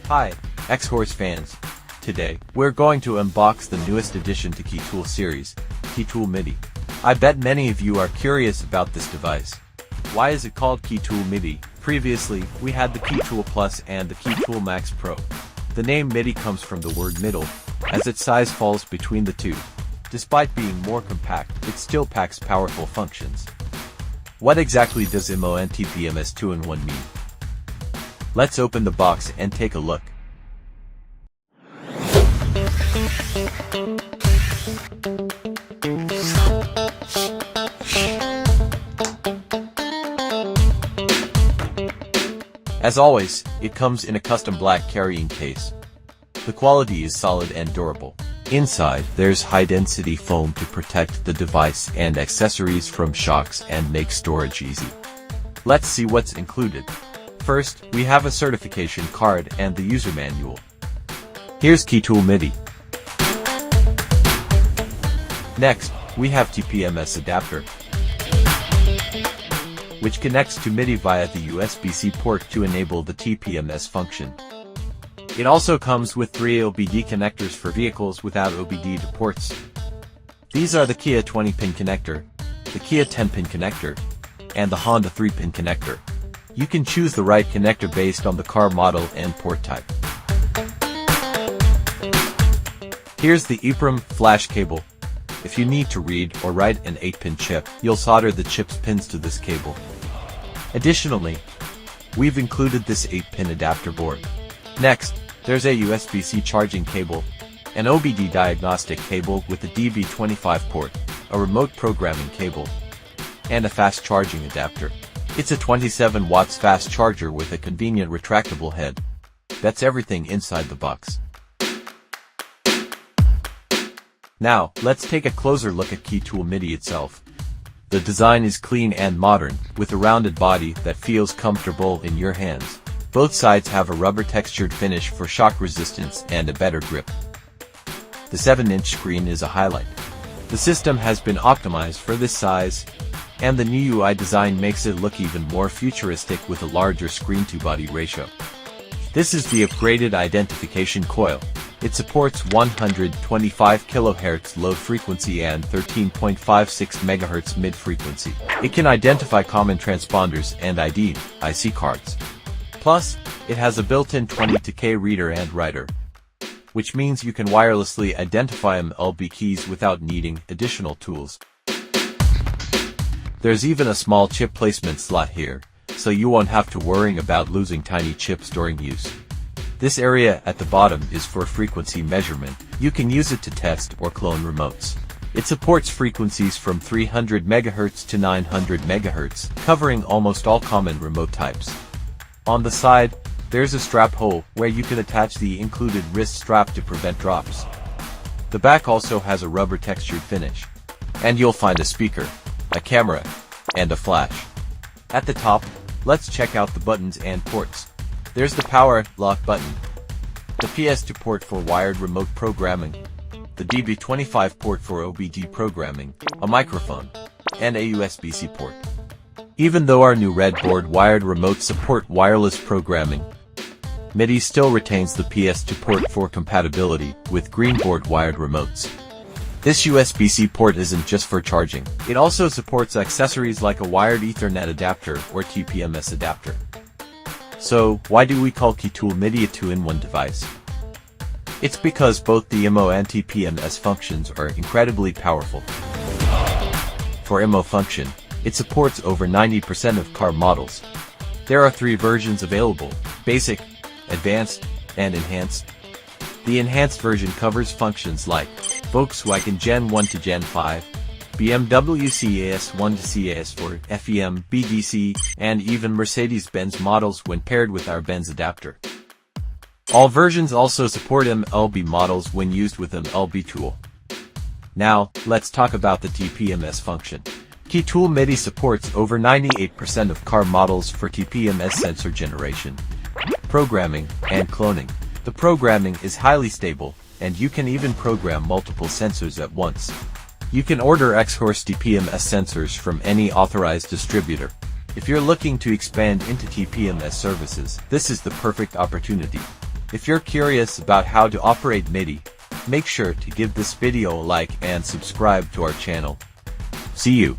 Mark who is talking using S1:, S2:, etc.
S1: Hi, Xhorse fans. Today, we're going to unbox the newest addition to Cardiagtool series, Cardiagtool MIDI. I bet many of you are curious about this device. Why is it called Cardiagtool MIDI? Previously, we had the Cardiagtool Plus and the Cardiagtool Max Pro. The name MIDI comes from the word middle, as its size falls between the two. Despite being more compact, it still packs powerful functions. What exactly does MONTPMS 2-in-1 mean? Let's open the box and take a look. As always, it comes in a custom black carrying case. The quality is solid and durable. Inside, there's high-density foam to protect the device and accessories from shocks and make storage easy. Let's see what's included. First, we have a certification card and the user manual. Here's Cardiagtool MIDI. Next, we have TPMS adapter, which connects to MIDI via the USB-C port to enable the TPMS function. It also comes with 3 OBD connectors for vehicles without OBD ports. These are the Kia 20-pin connector, the Kia 10-pin connector, and the Honda 3-pin connector. You can choose the right connector based on the car model and port type. Here's the EEPROM flash cable. If you need to read or write an 8-pin chip, you'll solder the chip's pins to this cable. Additionally, we've included this 8-pin adapter board. Next, there's a USB-C charging cable, an OBD diagnostic cable with a DB25 port, a remote programming cable, and a fast charging adapter. It's a 27 watts fast charger with a convenient retractable head. That's everything inside the box. Now, let's take a closer look at Cardiagtool MIDI itself. The design is clean and modern, with a rounded body that feels comfortable in your hands. Both sides have a rubber textured finish for shock resistance and a better grip. The 7-inch screen is a highlight. The system has been optimized for this size, and the new UI design makes it look even more futuristic with a larger screen-to-body ratio. This is the upgraded identification coil. It supports 125 kHz low frequency and 13.56 MHz mid-frequency. It can identify common transponders and ID IC cards. Plus, it has a built-in 22K reader and writer, which means you can wirelessly identify MLB keys without needing additional tools. There's even a small chip placement slot here, so you won't have to worry about losing tiny chips during use. This area at the bottom is for frequency measurement. You can use it to test or clone remotes. It supports frequencies from 300 MHz to 900 MHz, covering almost all common remote types. On the side, there's a strap hole where you can attach the included wrist strap to prevent drops. The back also has a rubber textured finish. And you'll find a speaker, a camera, and a flash. At the top, let's check out the buttons and ports. There's the power lock button, the PS2 port for wired remote programming, the DB25 port for OBD programming, a microphone, and a USB-C port. Even though our new Redboard wired remotes support wireless programming, MIDI still retains the PS2 port for compatibility with Greenboard wired remotes. This USB-C port isn't just for charging. It also supports accessories like a wired Ethernet adapter or TPMS adapter. So, why do we call Cardiagtool MIDI a 2-in-1 device? It's because both the MO and TPMS functions are incredibly powerful. For MO function, it supports over 90% of car models. There are 3 versions available: Basic, Advanced, and Enhanced. The enhanced version covers functions like Volkswagen Gen 1 to Gen 5, BMW CAS 1 to CAS 4, FEM, BDC, and even Mercedes-Benz models when paired with our Benz adapter. All versions also support MLB models when used with MLB tool. Now, let's talk about the TPMS function. Cardiagtool MIDI supports over 98% of car models for TPMS sensor generation, programming, and cloning. The programming is highly stable, and you can even program multiple sensors at once. You can order Xhorse TPMS sensors from any authorized distributor. If you're looking to expand into TPMS services, this is the perfect opportunity. If you're curious about how to operate MIDI, make sure to give this video a like and subscribe to our channel. See you.